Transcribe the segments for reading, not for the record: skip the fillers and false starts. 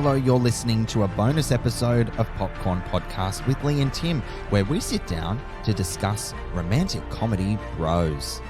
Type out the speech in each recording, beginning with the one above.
Hello, you're listening to a bonus episode of Popcorn Podcast with Leigh and Tim, where we sit down to discuss romantic comedy Bros.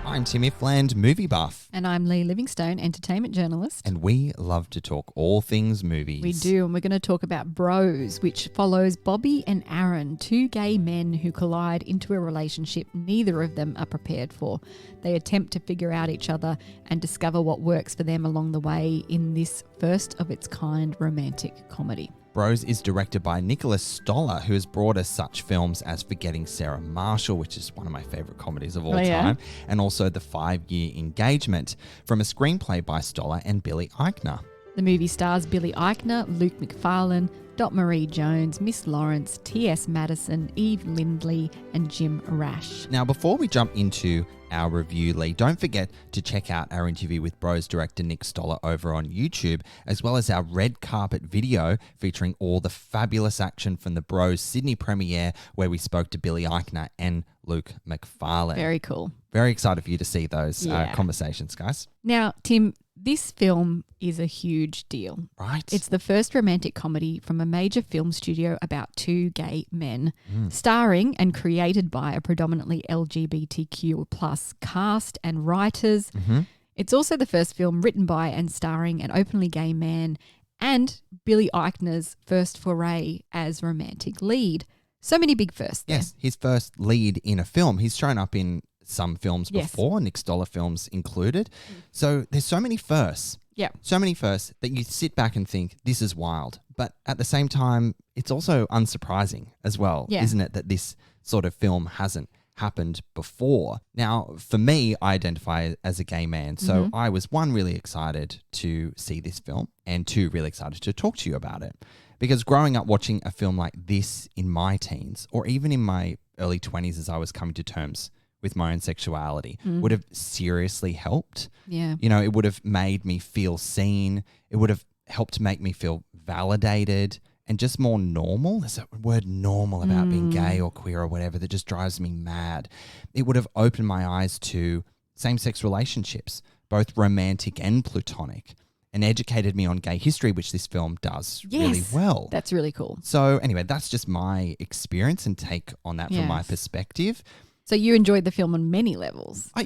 I'm Tim Ifland, movie buff. And I'm Leigh Livingstone, entertainment journalist. And we love to talk all things movies. We do, and we're going to talk about Bros, which follows Bobby and Aaron, two gay men who collide into a relationship neither of them are prepared for. They attempt to figure out each other and discover what works for them along the way in this first of its kind romantic comedy. Bros is directed by Nicholas Stoller, who has brought us such films as Forgetting Sarah Marshall, which is one of my favourite comedies of all time, and also The 5-Year Engagement, from a screenplay by Stoller and Billy Eichner. The movie stars Billy Eichner, Luke McFarlane, Dot Marie Jones, Miss Lawrence, T.S. Madison, Eve Lindley, and Jim Rash. Now, before we jump into our review, Leigh, don't forget to check out our interview with Bros director Nick Stoller over on YouTube, as well as our red carpet video featuring all the fabulous action from the Bros Sydney premiere, where we spoke to Billy Eichner and Luke McFarlane. Very cool. Very excited for you to see those conversations, guys. Now, Tim, this film is a huge deal. Right. It's the first romantic comedy from a major film studio about two gay men, starring and created by a predominantly LGBTQ plus cast and writers. Mm-hmm. It's also the first film written by and starring an openly gay man, and Billy Eichner's first foray as romantic lead. So many big firsts there. Yes, his first lead in a film. He's shown up in some films before, Nick Stoller films included. So there's so many firsts. Yeah. So many firsts that you sit back and think, this is wild. But at the same time, it's also unsurprising as well, isn't it, that this sort of film hasn't happened before. Now, for me, I identify as a gay man. So I was, one, really excited to see this film, and two, really excited to talk to you about it. Because growing up watching a film like this in my teens, or even in my early 20s as I was coming to terms with my own sexuality, would have seriously helped. Yeah. You know, it would have made me feel seen. It would have helped make me feel validated and just more normal. There's a word normal about being gay or queer or whatever that just drives me mad. It would have opened my eyes to same-sex relationships, both romantic and platonic, and educated me on gay history, which this film does really well. That's really cool. So anyway, that's just my experience and take on that from my perspective. So you enjoyed the film on many levels. I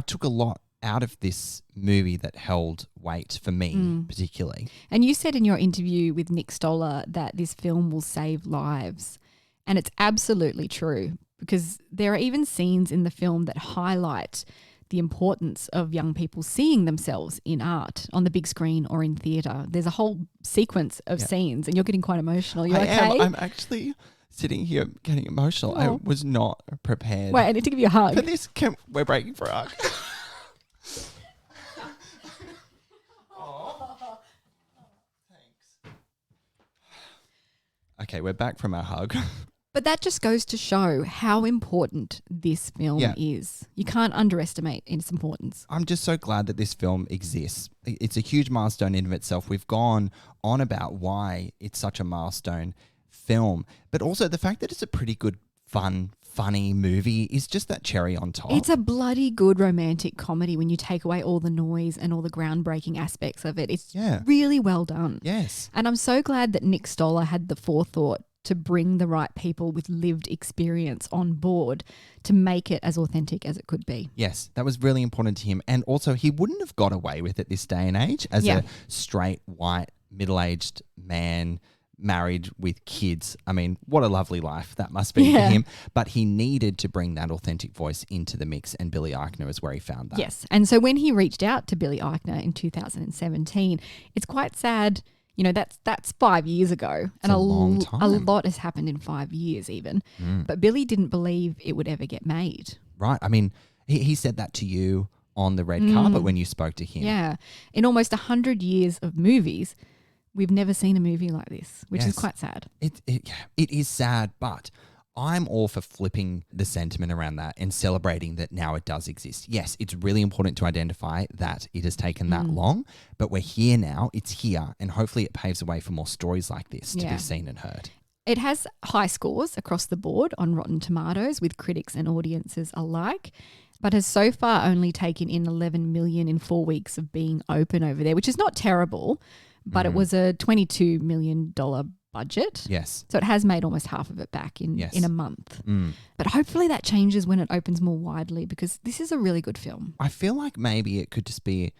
took a lot out of this movie that held weight for me particularly. And you said in your interview with Nick Stoller that this film will save lives. And it's absolutely true, because there are even scenes in the film that highlight the importance of young people seeing themselves in art on the big screen or in theatre. There's a whole sequence of scenes, and you're getting quite emotional. You okay? I'm actually sitting here getting emotional. Oh. I was not prepared. Wait, I need to give you a hug. For this, we're breaking for a hug. Oh, thanks. Okay, we're back from our hug. But that just goes to show how important this film is. You can't underestimate its importance. I'm just so glad that this film exists. It's a huge milestone in of itself. We've gone on about why it's such a milestone film, but also the fact that it's a pretty good, funny movie is just that cherry on top. It's a bloody good romantic comedy when you take away all the noise and all the groundbreaking aspects of it. It's really well done. Yes. And I'm so glad that Nick Stoller had the forethought to bring the right people with lived experience on board to make it as authentic as it could be. Yes, that was really important to him. And also, he wouldn't have got away with it this day and age as a straight, white, middle-aged man married with kids. I mean, what a lovely life that must be for him. But he needed to bring that authentic voice into the mix, and Billy Eichner is where he found that. Yes. And so when he reached out to Billy Eichner in 2017, it's quite sad. You know, that's 5 years ago. And a long time. A lot has happened in 5 years even. But Billy didn't believe it would ever get made. Right. I mean, he said that to you on the red carpet when you spoke to him. Yeah. In almost 100 years of movies, we've never seen a movie like this, which is quite sad. It is sad, but I'm all for flipping the sentiment around that and celebrating that now it does exist. Yes, it's really important to identify that it has taken that long, but we're here now, it's here, and hopefully it paves the way for more stories like this to be seen and heard. It has high scores across the board on Rotten Tomatoes with critics and audiences alike. but has so far only taken in 11 million in 4 weeks of being open over there, which is not terrible, but it was a $22 million budget. Yes. So it has made almost half of it back in a month. Mm. But hopefully that changes when it opens more widely, because this is a really good film. I feel like maybe it could just be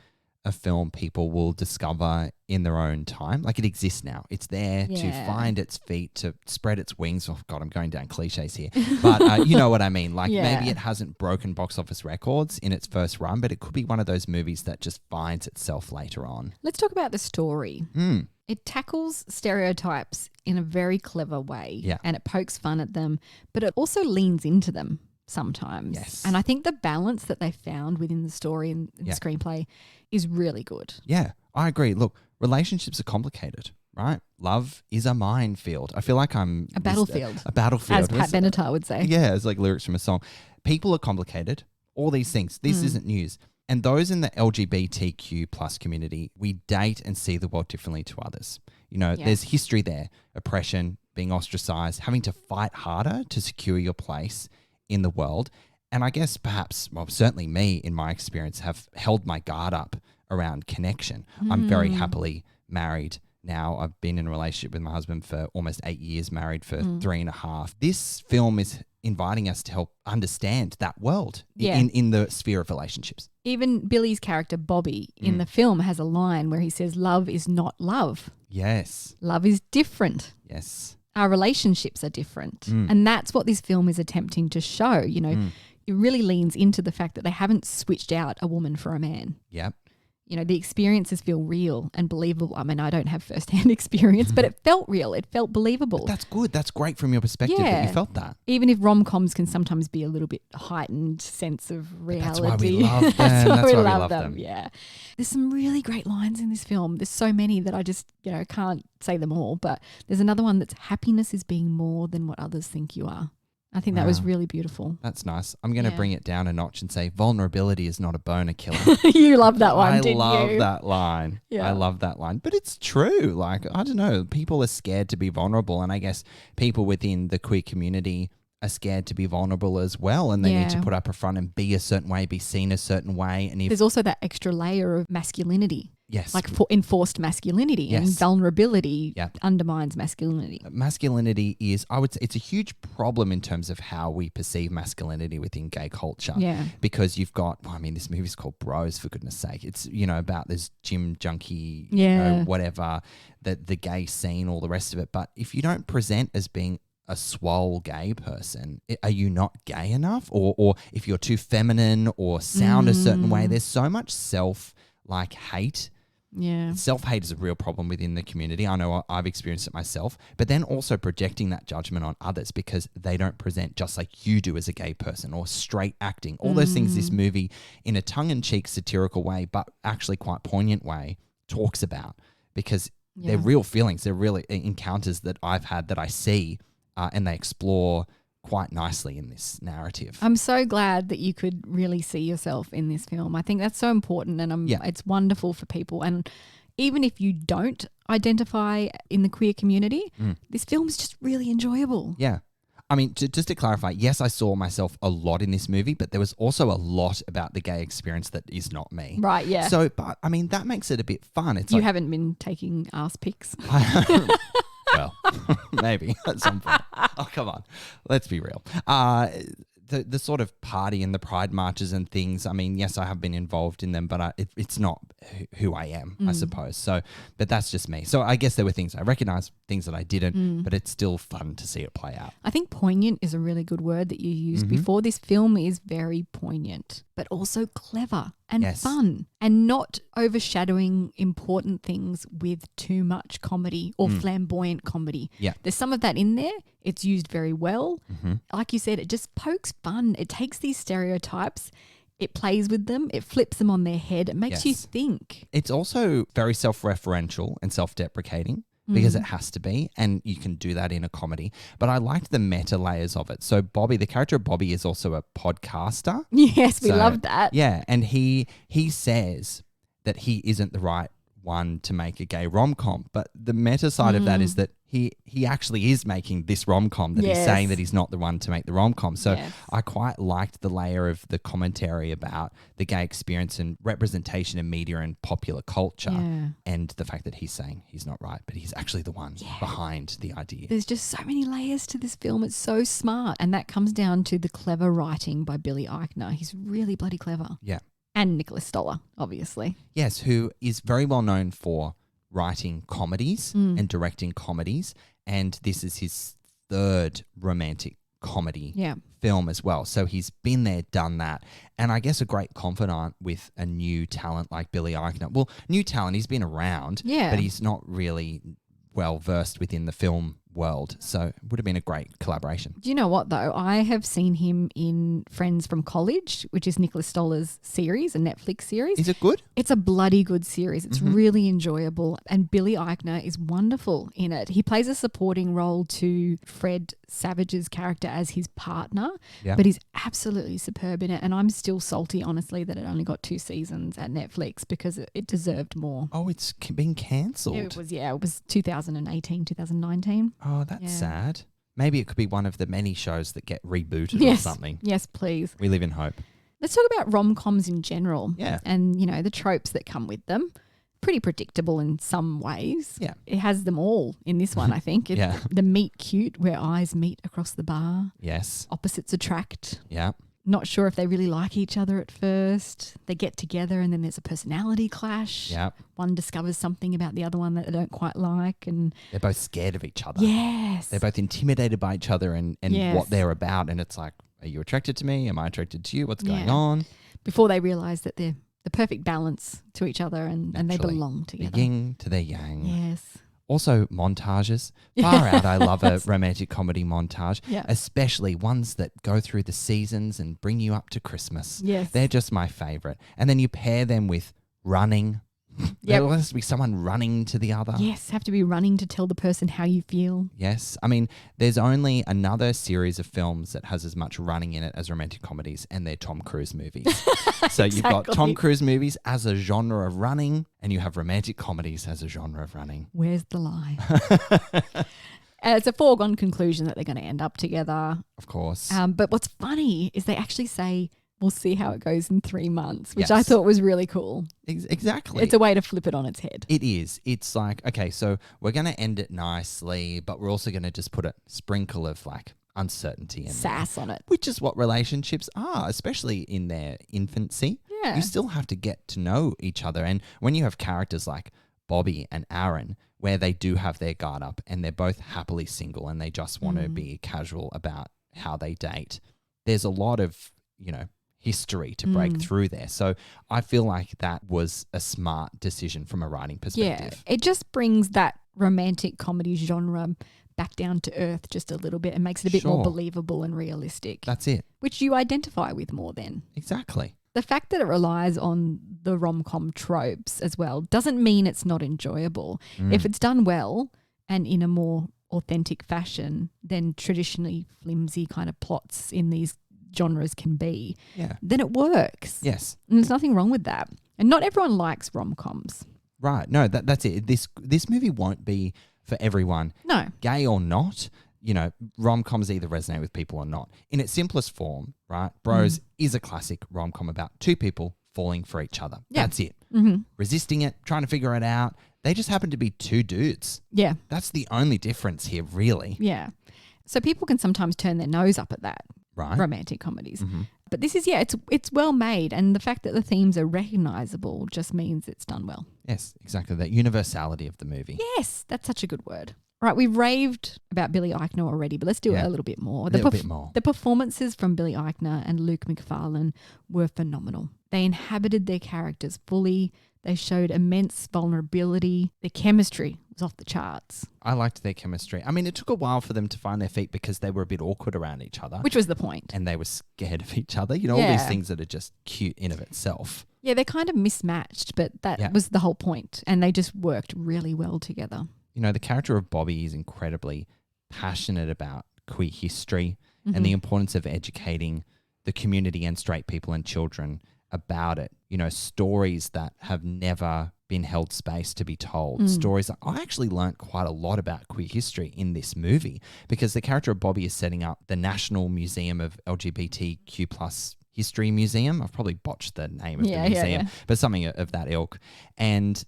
a film people will discover in their own time. Like, it exists now. It's there to find its feet, to spread its wings. Oh, God, I'm going down cliches here. But you know what I mean? Like, maybe it hasn't broken box office records in its first run, but it could be one of those movies that just finds itself later on. Let's talk about the story. Mm. It tackles stereotypes in a very clever way, and it pokes fun at them, but it also leans into them sometimes. Yes. And I think the balance that they found within the story and the screenplay is really good. Yeah, I agree. Look, relationships are complicated, right? Love is a minefield. I feel like I'm... A battlefield. A battlefield. As Pat Benatar would say. Yeah, it's like lyrics from a song. People are complicated. All these things. This isn't news. And those in the LGBTQ plus community, we date and see the world differently to others. You know, there's history there, oppression, being ostracized, having to fight harder to secure your place in the world. And I guess perhaps, well, certainly me in my experience have held my guard up around connection. I'm very happily married now. I've been in a relationship with my husband for almost 8 years, married for 3.5. This film is inviting us to help understand that world in the sphere of relationships. Even Billy's character, Bobby, in the film has a line where he says, love is not love. Yes. Love is different. Yes. Our relationships are different. And that's what this film is attempting to show. You know, it really leans into the fact that they haven't switched out a woman for a man. Yep. You know, the experiences feel real and believable. I mean, I don't have firsthand experience, but it felt real. It felt believable. But that's good. That's great from your perspective that you felt that. Even if rom-coms can sometimes be a little bit heightened sense of reality. That's why we love them. That's why we love them. Yeah. There's some really great lines in this film. There's so many that I just, can't say them all. But there's another one that's happiness is being more than what others think you are. I think that was really beautiful. That's nice. I'm going to bring it down a notch and say vulnerability is not a boner killer. You love that one, didn't you? I love that line. Yeah. I love that line. But it's true. Like, I don't know. People are scared to be vulnerable. And I guess people within the queer community are scared to be vulnerable as well. And they need to put up a front and be a certain way, be seen a certain way. And if there's also that extra layer of masculinity. Yes. Like enforced masculinity and vulnerability undermines masculinity. Masculinity is, I would say, it's a huge problem in terms of how we perceive masculinity within gay culture. Yeah. Because you've got, this movie's called Bros, for goodness sake. It's, about this gym junkie, whatever, the gay scene, all the rest of it. But if you don't present as being a swole gay person, are you not gay enough? Or if you're too feminine or sound a certain way, there's so much hate. Yeah. Self-hate is a real problem within the community. I know I've experienced it myself, but then also projecting that judgment on others because they don't present just like you do as a gay person, or straight acting. All those things this movie, in a tongue-in-cheek satirical way, but actually quite poignant way, talks about, because they're real feelings. They're real encounters that I've had that I see, and they explore quite nicely in this narrative. I'm so glad that you could really see yourself in this film. I think that's so important, and it's wonderful for people. And even if you don't identify in the queer community, this film is just really enjoyable. Yeah. Just to clarify, yes, I saw myself a lot in this movie, but there was also a lot about the gay experience that is not me. Right, yeah. So, but that makes it a bit fun. It's you haven't been taking ass pics. Well, maybe at some point. Oh, come on. Let's be real. The sort of party and the pride marches and things, yes, I have been involved in them, but it's not who I am, I suppose. So, but that's just me. So I guess there were things I recognized, things that I didn't, but it's still fun to see it play out. I think poignant is a really good word that you used before. This film is very poignant, but also clever and fun, and not overshadowing important things with too much comedy or flamboyant comedy. Yeah. There's some of that in there. It's used very well. Like you said, it just pokes fun. It takes these stereotypes, it plays with them, it flips them on their head, it makes you think. It's also very self-referential and self-deprecating, because it has to be, and you can do that in a comedy. But I liked the meta layers of it. So Bobby, the character of Bobby, is also a podcaster. Yes, we love that. Yeah, and he says that he isn't the right one to make a gay rom-com, but the meta side of that is that he actually is making this rom-com, that he's saying that he's not the one to make the rom-com. So I quite liked the layer of the commentary about the gay experience and representation in media and popular culture, and the fact that he's saying he's not right, but he's actually the one behind the idea. There's just so many layers to this film. It's so smart. And that comes down to the clever writing by Billy Eichner. He's really bloody clever. Yeah. And Nicholas Stoller, obviously. Yes, who is very well known for writing comedies and directing comedies. And this is his third romantic comedy film as well. So he's been there, done that. And I guess a great confidant with a new talent like Billy Eichner. Well, new talent, he's been around, but he's not really well versed within the film world. So it would have been a great collaboration. Do you know what, though? I have seen him in Friends from College, which is Nicholas Stoller's series, a Netflix series. Is it good? It's a bloody good series. It's really enjoyable. And Billy Eichner is wonderful in it. He plays a supporting role to Fred Savage's character as his partner, but he's absolutely superb in it. And I'm still salty, honestly, that it only got 2 seasons at Netflix because it deserved more. Oh, it's been cancelled. It was 2018, 2019. Oh, that's sad. Maybe it could be one of the many shows that get rebooted or something. Yes, please. We live in hope. Let's talk about rom-coms in general. Yeah. And, you know, the tropes that come with them. Pretty predictable in some ways. Yeah. It has them all in this one, I think. The meet cute where eyes meet across the bar. Yes. Opposites attract. Yeah. Not sure if they really like each other at first. They get together and then there's a personality clash. Yeah. One discovers something about the other one that they don't quite like. And they're both scared of each other. Yes. They're both intimidated by each other and what they're about. And it's like, are you attracted to me? Am I attracted to you? What's going on? Before they realise that they're the perfect balance to each other and they belong together. The yin to their yang. Yes. Also, montages. Far out, I love a romantic comedy montage, especially ones that go through the seasons and bring you up to Christmas. Yes. They're just my favourite. And then you pair them with running. There has to be someone running to the other. Yes, have to be running to tell the person how you feel. Yes. I mean, there's only another series of films that has as much running in it as romantic comedies, and they're Tom Cruise movies. So you've got Tom Cruise movies as a genre of running, and you have romantic comedies as a genre of running. Where's the line? It's a foregone conclusion that they're going to end up together. Of course. But what's funny is they actually say, we'll see how it goes in 3 months, which I thought was really cool. Exactly. It's a way to flip it on its head. It is. It's like, okay, so we're going to end it nicely, but we're also going to just put a sprinkle of like uncertainty and sass on it. Which is what relationships are, especially in their infancy. Yeah. You still have to get to know each other. And when you have characters like Bobby and Aaron, where they do have their guard up and they're both happily single and they just want to be casual about how they date, there's a lot of, history to break through there. So I feel like that was a smart decision from a writing perspective. Yeah, it just brings that romantic comedy genre back down to earth just a little bit and makes it a bit more believable and realistic. That's it. Which you identify with more then. Exactly. The fact that it relies on the rom-com tropes as well doesn't mean it's not enjoyable. If it's done well and in a more authentic fashion than traditionally flimsy kind of plots in these genres can be, then it works. Yes. And there's nothing wrong with that. And not everyone likes rom-coms. Right. No, that's it. This movie won't be for everyone. No. Gay or not, rom-coms either resonate with people or not. In its simplest form, right, Bros is a classic rom-com about 2 people falling for each other. Yeah. That's it. Resisting it, trying to figure it out. They just happen to be 2 dudes. Yeah. That's the only difference here, really. Yeah. So people can sometimes turn their nose up at that. Right. Romantic comedies. But this is, it's well made, and the fact that the themes are recognisable just means it's done well. Yes, exactly. That universality of the movie. Yes, that's such a good word. Right, we've raved about Billy Eichner already, but let's do it a little bit more. The performances from Billy Eichner and Luke McFarlane were phenomenal. They inhabited their characters fully. They showed immense vulnerability. Their chemistry was off the charts. I liked their chemistry. I mean, it took a while for them to find their feet because they were a bit awkward around each other. Which was the point. And they were scared of each other. All these things that are just cute in of itself. Yeah, they're kind of mismatched, but that was the whole point. And they just worked really well together. The character of Bobby is incredibly passionate about queer history and the importance of educating the community and straight people and children about it. Stories that have never been held space to be told. Stories that I actually learnt quite a lot about queer history in this movie, because the character of Bobby is setting up the National Museum of LGBTQ plus History Museum. I've probably botched the name of the museum, but something of that ilk. And,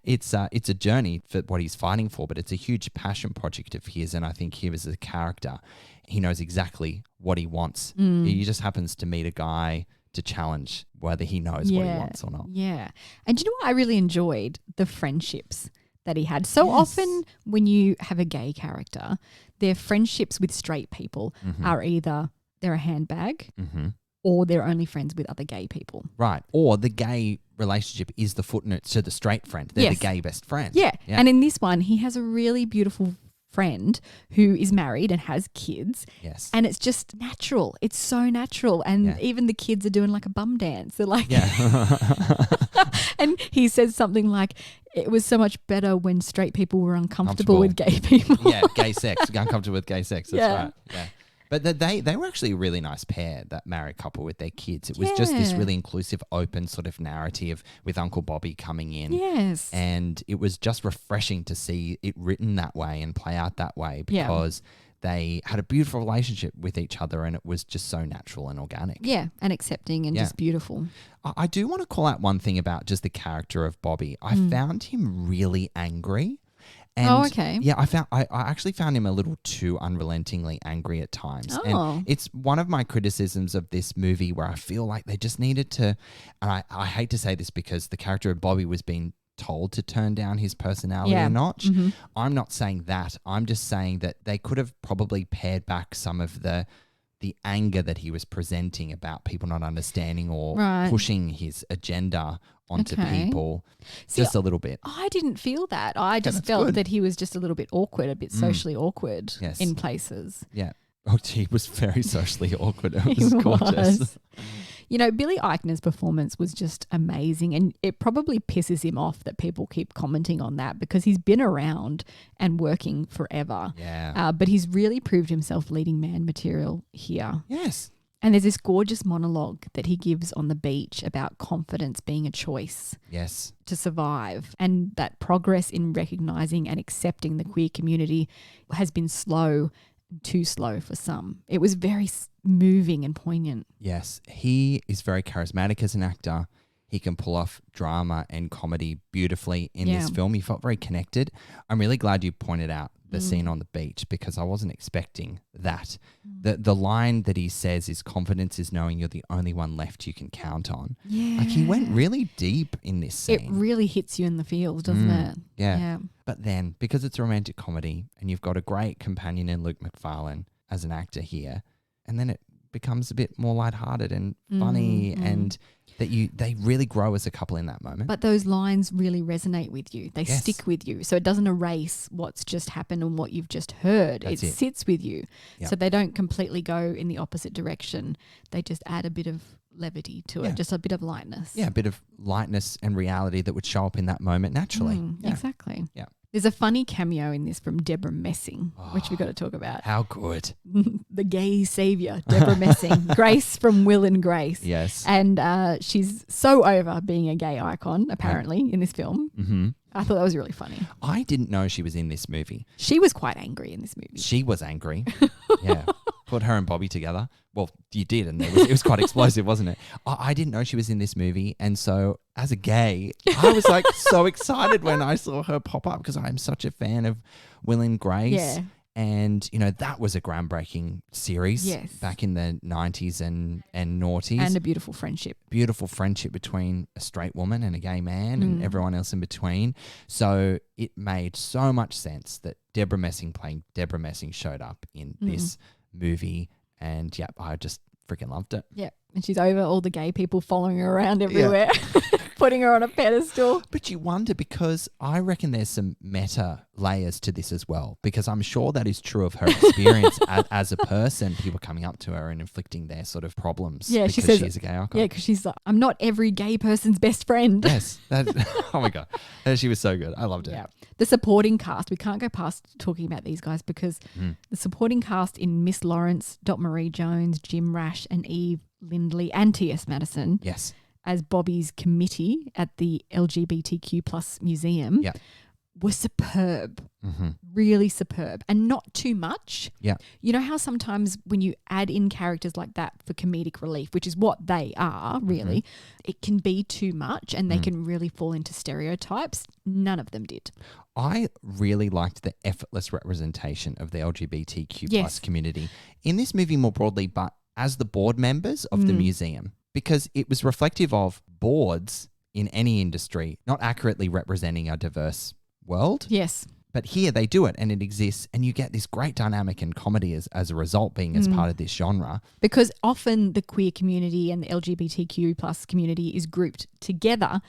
it's a journey for what he's fighting for, but it's a huge passion project of his. And I think he as a character, he knows exactly what he wants. He just happens to meet a guy to challenge whether he knows what he wants or not. Yeah. And you know what I really enjoyed? The friendships that he had. So often when you have a gay character, their friendships with straight people are either they're a handbag or they're only friends with other gay people. Right. Or the gay relationship is the footnote to the straight friend. They're the gay best friend. Yeah. And in this one, he has a really beautiful friend who is married and has kids. Yes. And it's just natural. It's so natural. And even the kids are doing like a bum dance. They're like, and he says something like, it was so much better when straight people were uncomfortable with gay people. Gay sex. Uncomfortable with gay sex. That's right. Yeah. But they were actually a really nice pair, that married couple with their kids. It was just this really inclusive, open sort of narrative with Uncle Bobby coming in. Yes. And it was just refreshing to see it written that way and play out that way, because they had a beautiful relationship with each other, and it was just so natural and organic. Yeah, and accepting and just beautiful. I do want to call out one thing about just the character of Bobby. I found him really angry. And okay. Yeah, I actually found him a little too unrelentingly angry at times. And it's one of my criticisms of this movie, where I feel like they just needed to, and I hate to say this because the character of Bobby was being told to turn down his personality a notch. I'm not saying that. I'm just saying that they could have probably pared back some of the anger that he was presenting about people not understanding or pushing his agenda onto people. See, just a little bit. I didn't feel that. I just felt that he was just a little bit awkward, a bit socially awkward in places. Yeah. Oh, he was very socially awkward. It was gorgeous. Billy Eichner's performance was just amazing, and it probably pisses him off that people keep commenting on that, because he's been around and working forever. Yeah. But he's really proved himself leading man material here. Yes. And there's this gorgeous monologue that he gives on the beach about confidence being a choice. Yes. To survive, and that progress in recognizing and accepting the queer community has been slow, too slow for some. It was very moving and poignant. Yes. He is very charismatic as an actor. He can pull off drama and comedy beautifully in this film. He felt very connected. I'm really glad you pointed out the scene on the beach, because I wasn't expecting that. The line that he says is, confidence is knowing you're the only one left you can count on. Yeah. Like, he went really deep in this scene. It really hits you in the feels, doesn't it? Yeah. But then, because it's a romantic comedy and you've got a great companion in Luke McFarlane as an actor here, and then it becomes a bit more lighthearted and funny and that they really grow as a couple in that moment. But those lines really resonate with you. They stick with you. So it doesn't erase what's just happened and what you've just heard. It sits with you. Yep. So they don't completely go in the opposite direction. They just add a bit of levity to it, just a bit of lightness. Yeah, a bit of lightness and reality that would show up in that moment naturally. Exactly. Yeah. There's a funny cameo in this from Deborah Messing, which we've got to talk about. How good. The gay saviour, Deborah Messing. Grace from Will and Grace. Yes. And she's so over being a gay icon, apparently, in this film. Mm-hmm. I thought that was really funny. I didn't know she was in this movie. She was quite angry in this movie. She was angry. Yeah. Put her and Bobby together. Well, you did, and it was quite explosive, wasn't it? I didn't know she was in this movie, and so as a gay, I was like so excited when I saw her pop up, because I'm such a fan of Will and Grace. Yeah. And, that was a groundbreaking series back in the 90s and noughties. And a beautiful friendship. Beautiful friendship between a straight woman and a gay man and everyone else in between. So it made so much sense that Deborah Messing playing Deborah Messing showed up in this movie. And, I just freaking loved it. Yeah. And she's over all the gay people following her around everywhere, putting her on a pedestal. But you wonder, because I reckon there's some meta layers to this as well, because I'm sure that is true of her experience as a person, people coming up to her and inflicting their sort of problems because she says, she's a gay icon. Yeah, because she's like, I'm not every gay person's best friend. Yes. Oh my God. She was so good. I loved it. Yeah. The supporting cast, we can't go past talking about these guys, because the supporting cast in Miss Lawrence, Dot Marie Jones, Jim Rash and Eve Lindley and T.S. Madison. Yes. as Bobby's committee at the LGBTQ plus museum were superb. Really superb, and not too much. You know how sometimes when you add in characters like that for comedic relief, which is what they are really, it can be too much and they can really fall into stereotypes. None of them did. I really liked the effortless representation of the LGBTQ plus community in this movie more broadly, but as the board members of the museum, because it was reflective of boards in any industry not accurately representing a diverse world. Yes. But here they do it and it exists, and you get this great dynamic and comedy as a result, being as part of this genre. Because often the queer community and the LGBTQ plus community is grouped together.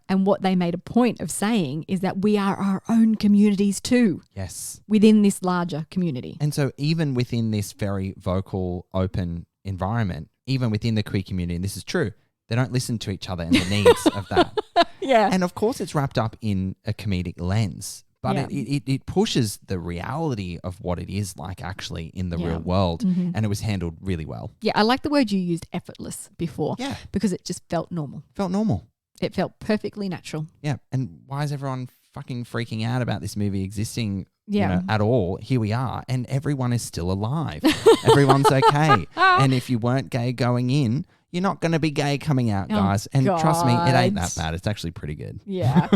And what they made a point of saying is that we are our own communities too. Yes. Within this larger community. And so even within this very vocal, open environment, even within the queer community, and this is true, they don't listen to each other and the needs of that. And of course it's wrapped up in a comedic lens. But it pushes the reality of what it is like actually in the real world. And it was handled really well. Yeah, I like the word you used, effortless, before. Yeah. Because it just felt normal. Felt normal. It felt perfectly natural. Yeah. And why is everyone fucking freaking out about this movie existing at all? Here we are. And everyone is still alive. Everyone's okay. And if you weren't gay going in, you're not going to be gay coming out, guys. And trust me, it ain't that bad. It's actually pretty good. Yeah.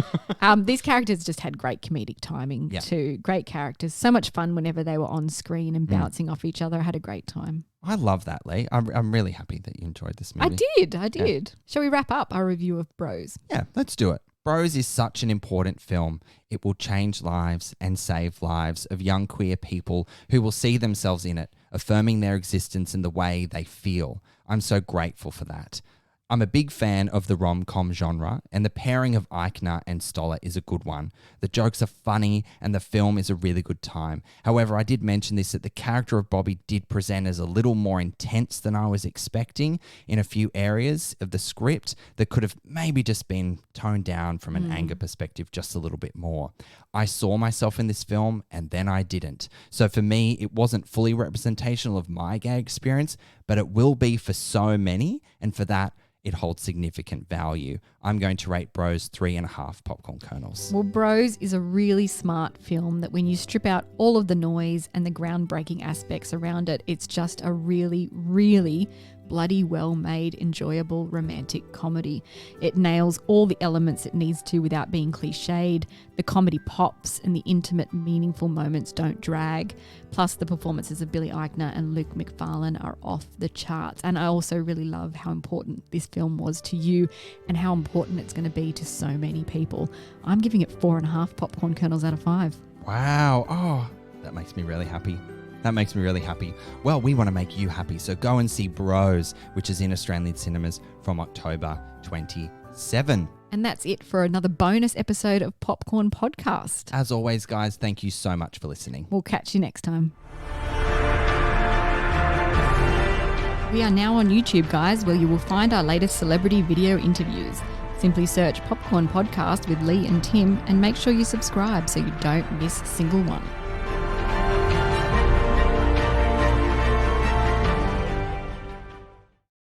These characters just had great comedic timing too. Great characters. So much fun whenever they were on screen and bouncing off each other. I had a great time. I love that, Leigh. I'm really happy that you enjoyed this movie. I did. Yeah. Shall we wrap up our review of Bros? Yeah, let's do it. Bros is such an important film. It will change lives and save lives of young queer people who will see themselves in it, affirming their existence in the way they feel. I'm so grateful for that. I'm a big fan of the rom-com genre, and the pairing of Eichner and Stoller is a good one. The jokes are funny, and the film is a really good time. However, I did mention this, that the character of Bobby did present as a little more intense than I was expecting in a few areas of the script that could have maybe just been toned down from an anger perspective just a little bit more. I saw myself in this film, and then I didn't. So for me, it wasn't fully representational of my gay experience, but it will be for so many, and for that, it holds significant value. I'm going to rate Bros 3.5 popcorn kernels. Well, Bros is a really smart film that when you strip out all of the noise and the groundbreaking aspects around it, it's just a really, really bloody well-made, enjoyable romantic comedy. It nails all the elements it needs to without being cliched. The comedy pops and the intimate, meaningful moments don't drag. Plus, the performances of Billy Eichner and Luke McFarlane are off the charts. And I also really love how important this film was to you and how important it's going to be to so many people. I'm giving it 4.5 popcorn kernels out of 5. Wow. Oh, that makes me really happy. Well, we want to make you happy, so go and see Bros, which is in Australian cinemas from October 27. And that's it for another bonus episode of Popcorn Podcast. As always, guys, thank you so much for listening. We'll catch you next time. We are now on YouTube, guys, where you will find our latest celebrity video interviews. Simply search Popcorn Podcast with Leigh and Tim and make sure you subscribe so you don't miss a single one.